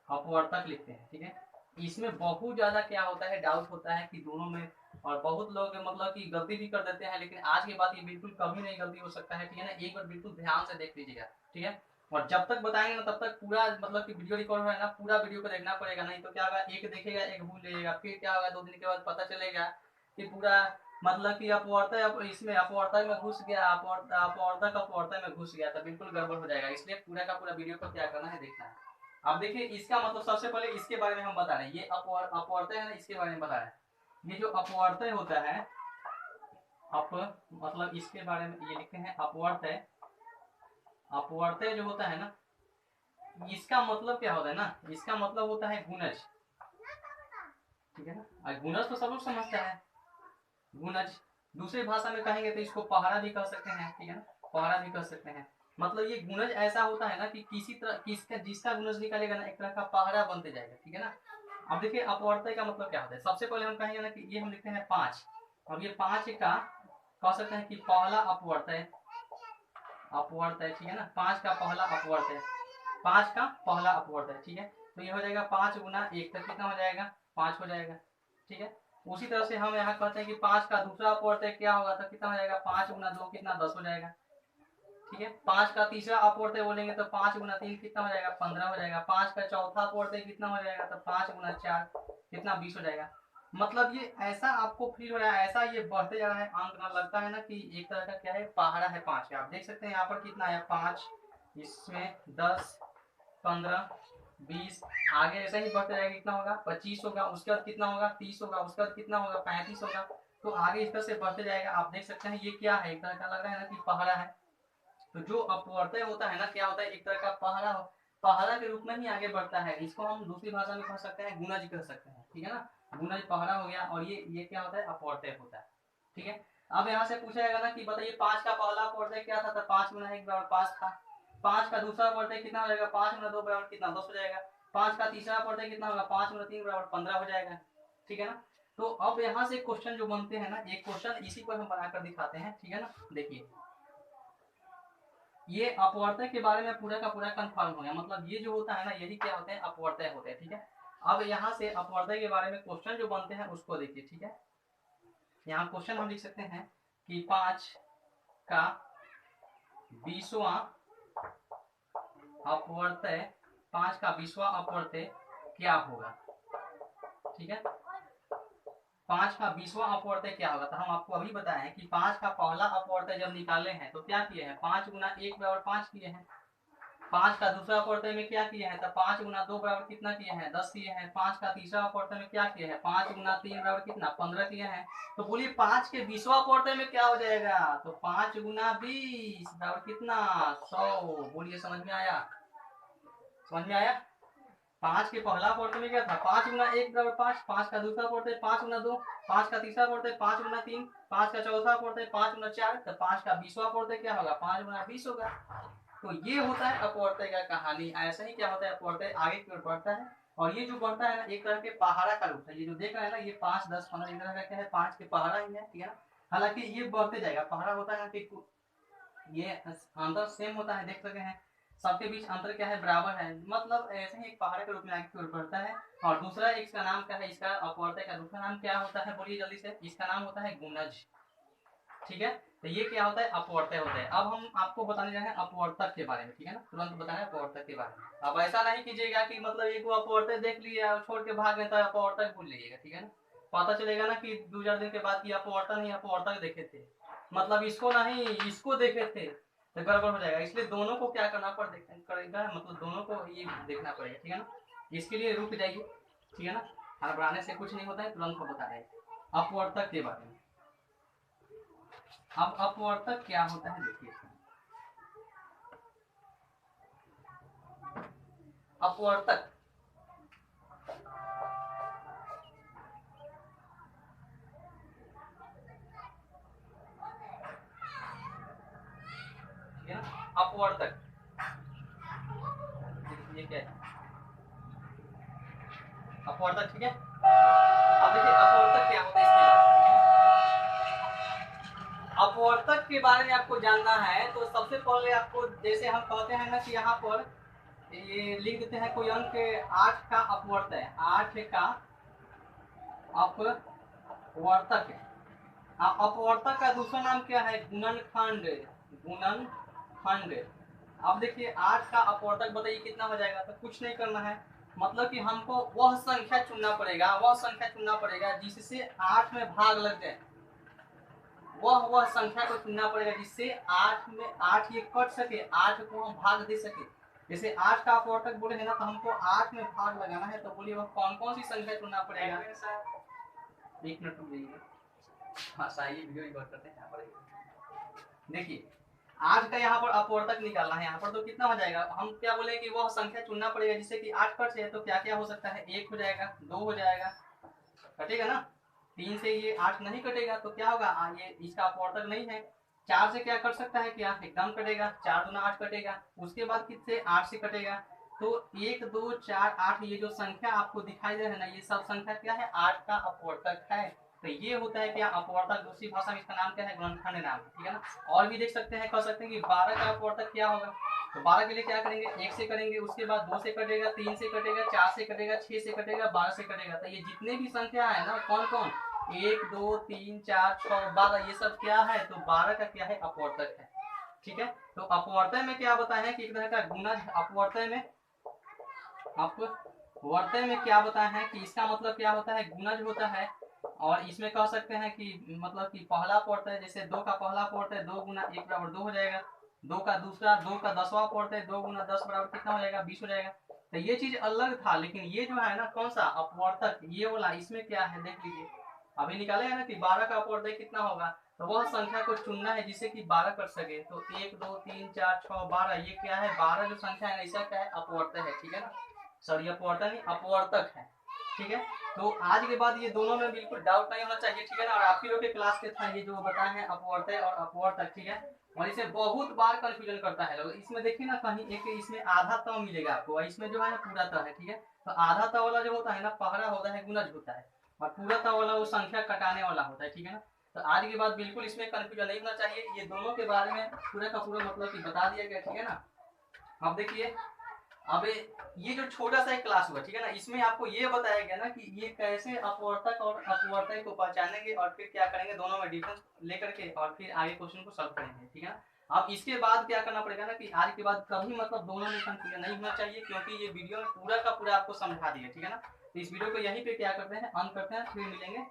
अपवर्तक लिखते हैं, ठीक है। इसमें बहुत ज्यादा क्या होता है, डाउट होता है कि दोनों में, और बहुत लोग मतलब कि गलती भी कर देते हैं, लेकिन आज के बाद ये बिल्कुल कभी नहीं गलती हो सकता है, ठीक है ना। एक बार बिल्कुल ध्यान से देख लीजिएगा, ठीक है। और जब तक बताएंगे ना तब तक पूरा मतलब कि वीडियो रिकॉर्ड है ना, पूरा वीडियो को देखना पड़ेगा, नहीं तो क्या होगा, एक देखेगा एक भूल जाएगा, फिर क्या होगा 2 दिन के बाद पता चलेगा कि पूरा मतलब कि अपवर्तक इसमें अपवर्तक में घुस गया, अपवर्तक में घुस गया, तो बिल्कुल गड़बड़ हो जाएगा। इसलिए पूरा का पूरा वीडियो को क्या करना है, देखना है। अब देखिए इसका मतलब सबसे पहले इसके बारे में हम बता रहे हैं, ये अपवर्तक है ना, इसके बारे में बता रहे हैं। ये जो अपवर्तक होता है, मतलब इसके बारे में ये लिखते हैं अपवर्तक। अपवर्तक जो होता है ना, इसका मतलब क्या होता है ना, इसका मतलब होता है गुणज, ठीक है ना। गुणज तो सब लोग समझता है, गुणज। दूसरी भाषा में कहेंगे तो इसको पहाड़ा भी कह सकते हैं, ठीक है ना, पहाड़ा भी कह सकते हैं। मतलब ये गुणज ऐसा होता है ना कि किसी तरह जिसका गुणज निकालेगा ना, एक तरह का पहाड़ा बनते जाएगा, ठीक है ना। अब देखिए अपवर्तक का मतलब क्या होता है, सबसे पहले हम कहेंगे ना कि ये हम लिखते हैं 5। अब ये 5 का कह सकते हैं कि पहला अपवर्तक, ठीक है ना, 5 का पहला अपवर्तक, 5 का पहला अपवर्तक, ठीक है। तो ये हो जाएगा 5 गुना 1, तो कितना हो जाएगा, 5 हो जाएगा, ठीक है। उसी तरह से हम यहाँ कहते हैं कि 5 का दूसरा अपवर्तक क्या होगा, तो कितना हो जाएगा, 5 गुना 2 कितना, 10 हो जाएगा, ठीक है। 5 का तीसरा अपवर्तक बोलेंगे तो 5 गुना 3 कितना हो जाएगा, 15 हो जाएगा। 5 का चौथा अपवर्तक कितना हो जाएगा, तो 5 गुना 4 कितना, 20 हो जाएगा। मतलब ये ऐसा आपको फील हो रहा है, ऐसा ये बढ़ते जा रहा है, अंक ना लगता है ना कि एक तरह का क्या है, पहाड़ा है 5 का। आप देख सकते हैं यहाँ पर कितना है, 5, इसमें 10, 15, 20, आगे ऐसा ही बढ़ते जाएगा, कितना होगा, 25 होगा, उसके बाद कितना होगा, 30 होगा, उसके बाद कितना होगा, 35 होगा। तो आगे इस तरह से बढ़ते जाएगा। आप देख सकते हैं ये क्या है, एक तरह का लग रहा है ना कि पहाड़ा है। तो जो अपवर्तक होता है ना, क्या होता है, एक तरह का पहाड़ा के रूप में ही आगे बढ़ता है। इसको हम दूसरी भाषा में कह सकते हैं, गुणज कह सकते हैं, ठीक है ना। गुणज पहाड़ा हो गया, और ये क्या होता है, अपवर्तक होता है, ठीक है। अब यहाँ से पूछा जाएगा ना कि बताइए 5 का पहला अपवर्तक क्या था, तो 5 गुना 1 बराबर 5 था। 5 का दूसरा अपवर्तक कितना हो जाएगा, 5 गुना 2 बराबर कितना, 10 हो जाएगा। 5 का तीसरा अपवर्तक कितना होगा, 5 गुना 3 बराबर 15 हो जाएगा, ठीक है ना। तो अब यहाँ से क्वेश्चन जो बनते हैं ना, एक क्वेश्चन इसी पर हम बनाकर दिखाते हैं, ठीक है ना। देखिए ये अपवर्तक के बारे में पूरा का पूरा कंफर्म हो गया, मतलब ये जो होता है ना, यही क्या होते हैं, अपवर्तक होते हैं, ठीक है। अब यहाँ से अपवर्तक के बारे में क्वेश्चन जो बनते हैं उसको देखिए, ठीक है। यहाँ क्वेश्चन हम लिख सकते हैं कि 5 का 20वां अपवर्तक, 5 का 20वां अपवर्तक क्या होगा, ठीक है। 5 का 20वां अपवर्तक क्या होगा, तो हम आपको अभी बताए हैं कि 5 का पहला अपवर्तक जब निकाले हैं तो क्या किए हैं, 5 गुना 1 बराबर 5 किए हैं। 5 का दूसरा अपवर्तक में क्या किए हैं, तो 5 गुना 2 बराबर कितना किए हैं, 10 किए हैं। 5 का तीसरा अपवर्तक में क्या किए हैं, 5 गुना 3 बराबर कितना, 15 किए हैं। तो बोलिए 5 के 20वां अपवर्तक में क्या हो जाएगा, तो 5 गुना 20 बराबर कितना, 100। बोलिए समझ में आया, समझ में आया। 5 के पहला अपवर्तक में क्या था, 5 गुना 1 बराबर 5, 5 का दूसरा अपवर्तक 5 गुना 2, 5 का तीसरा अपवर्तक 5 गुना 3, 5 का चौथा अपवर्तक 5 गुना 4, तो 5 का 20वां अपवर्तक क्या होगा, 5 गुना 20 होगा। तो ये होता है अपवर्तक का कहानी। ऐसा ही क्या होता है, अपवर्तक आगे की ओर बढ़ता है, और ये जो बढ़ता है ना, एक तरह के पहाड़ा का रूप है। ये जो देख रहे हैं ना, ये 5, 10, 15 इस तरह का क्या है, 5 के पहाड़ा ही है, ठीक है ना। हालांकि ये बढ़ते जाएगा, पहाड़ा होता है कि ये अंतर सेम होता है, देख सकते हैं सबके बीच अंतर क्या है, बराबर है। मतलब ऐसे ही एक पहाड़ के रूप में आगे की ओर बढ़ता है। और दूसरा इसका नाम क्या है, इसका अपवर्तक का दूसरा नाम क्या होता है, बोलिए जल्दी से, इसका नाम होता है गुणज, ठीक है। तो ये क्या होता है, अपवर्तक होता है। अब हम आपको बताने जा रहे हैं अपवर्तक के बारे में, ठीक है ना, तुरंत बताना है अपवर्तक के बारे में। अब ऐसा नहीं कीजिएगा कि मतलब एक अपवर्तक देख लिया और छोड़ के भाग गए तो अपवर्तक भूल जाइएगा, ठीक है ना। पता चलेगा ना कि 2-4 दिन के बाद की अपवर्तक नहीं, अपवर्तक देखे थे, मतलब इसको नहीं इसको देखे थे, तो गड़बड़ हो जाएगा। इसलिए दोनों को क्या करना पड़ेगा, मतलब दोनों को ये देखना पड़ेगा, ठीक है ना। इसके लिए रुक जाइए, ठीक है ना, हड़बड़ाने से कुछ नहीं होता है, तुरंत हम बता रहे हैं अपवर्तक के बारे में। अब अपवर्तक क्या होता है देखिए, अपवर्तक ठीक है ना, अपवर्तक ये क्या है, अपवर्तक, ठीक है। अब देखिए अपवर्तक क्या होता है इसके बारे में, अपवर्तक के बारे में आपको जानना है तो सबसे पहले आपको, जैसे हम कहते हैं ना कि यहाँ पर ये लिख देते हैं कोई अंक 8 का अपवर्तय, 8 का अपवर्तक है। अपवर्तक का दूसरा नाम क्या है? गुणनखंड, गुणनखंड। अब देखिए 8 का अपवर्तक बताइए कितना हो जाएगा? तो कुछ नहीं करना है, मतलब कि हमको वह संख्या चुनना पड़ेगा, वह संख्या चुनना पड़ेगा जिससे 8 में भाग लग जाए। वह संख्या को चुनना पड़ेगा जिससे 8 में 8 ये कट सके, 8 को हम भाग दे सके। जैसे 8 का अपवर्तक बोले है ना, तो हमको 8 में भाग लगाना है, तो बोलिए वह कौन कौन सी संख्या चुनना पड़ेगा? 1 मिनट रुक जाइए। हाँ सही वीडियो रिकॉर्ड करते हैं यहाँ पर। देखिए 8 का यहाँ पर अपवर्तक निकालना है, यहाँ पर तो कितना हो जाएगा? हम क्या बोले कि वह संख्या चुनना पड़ेगा जिससे कि 8 कट से, तो क्या क्या हो सकता है? 1 हो जाएगा, 2 हो जाएगा, कटेगा ना। 3 से ये 8 नहीं कटेगा, तो क्या होगा? ये इसका अपवर्तक नहीं है। 4 से क्या कट सकता है? क्या एकदम कटेगा, 4 दूना 8 कटेगा। उसके बाद किससे? 8 से कटेगा। तो 1 2 4 8 ये जो संख्या आपको दिखाई दे रहा है ना, ये सब संख्या क्या है? 8 का अपवर्तक है। तो ये होता है क्या? अपवर्तक। दूसरी भाषा में इसका नाम क्या है? गुणनखंड नाम, ठीक है ना। और भी देख सकते हैं, कह सकते हैं कि 12 का अपवर्तक क्या होगा? तो 12 के लिए क्या करेंगे? 1 से करेंगे, उसके बाद 2 से कटेगा, 3 से कटेगा, 4 से कटेगा, 6 से कटेगा, 12 से कटेगा। तो ये जितने भी संख्या है ना, कौन कौन? 1 2 3 4 6 12, ये सब क्या है? तो 12 का क्या है? अपवर्तक है, ठीक है। तो अपवर्तय में क्या बताया है कि एक तरह का गुणज। अपवर्तय में क्या बताया है कि इसका मतलब क्या होता है? गुणज होता है। और इसमें कह सकते हैं कि मतलब कि पहला अपवर्तय, जैसे 2 का पहला अपवर्तय 2 गुना 1 बराबर 2 हो जाएगा। 2 का दूसरा, 2 का 10वां अपवर्तय 2 गुना 10 बराबर कितना हो जाएगा? 20 हो जाएगा। तो ये चीज अलग था, लेकिन ये जो है ना, कौन सा अपवर्तक, ये वाला, इसमें क्या है देख लीजिए। अभी निकाले है ना कि 12 का अपवर्तय कितना होगा, तो वह संख्या को चुनना है जिससे कि 12 कर सके। तो 1 2 3 4 6 12, ये क्या है? 12 जो संख्या है ऐसा क्या है? अपवर्तय है, ठीक है ना। सॉरी अपवर्तय नहीं, अपवर्तक है, ठीक है। तो आज के बाद ये दोनों में बिल्कुल डाउट नहीं होना चाहिए, ठीक है ना। और आप ही लोग के क्लास के था ये जो बताए हैं अपवर्तय और अपवर्तक, ठीक है। और इसे बहुत बार कंफ्यूजन करता है लोग। इसमें देखिए ना, कहीं एक इसमें आधा त मिलेगा आपको, और इसमें जो है ना पूरा त है, ठीक है। तो आधा त वाला जो होता है ना, पहला होता है गुणज होता है, और पूरा त वाला वो संख्या कटाने वाला होता है, ठीक है ना। तो आज के बाद बिल्कुल इसमें कंफ्यूजन नहीं होना चाहिए। ये दोनों के बारे में पूरा का पूरा मतलब कि बता दिया गया, ठीक है ना। अब देखिए, अब ये जो छोटा सा एक क्लास हुआ, ठीक है ना, इसमें आपको ये बताया गया ना कि ये कैसे अपवर्तक और अपवर्तय को पहचानेंगे और फिर क्या करेंगे, दोनों में डिफरेंस लेकर के और फिर आगे क्वेश्चन को सॉल्व करेंगे, ठीक है ना। अब इसके बाद क्या करना पड़ेगा ना कि आज के बाद कभी मतलब दोनों में कंफ्यूजन नहीं होना चाहिए, क्योंकि ये वीडियो में पूरा का पूरा आपको समझा दिया, ठीक है ना। तो इस वीडियो को यहीं पे क्या करते हैं, अंत करते हैं, फिर मिलेंगे।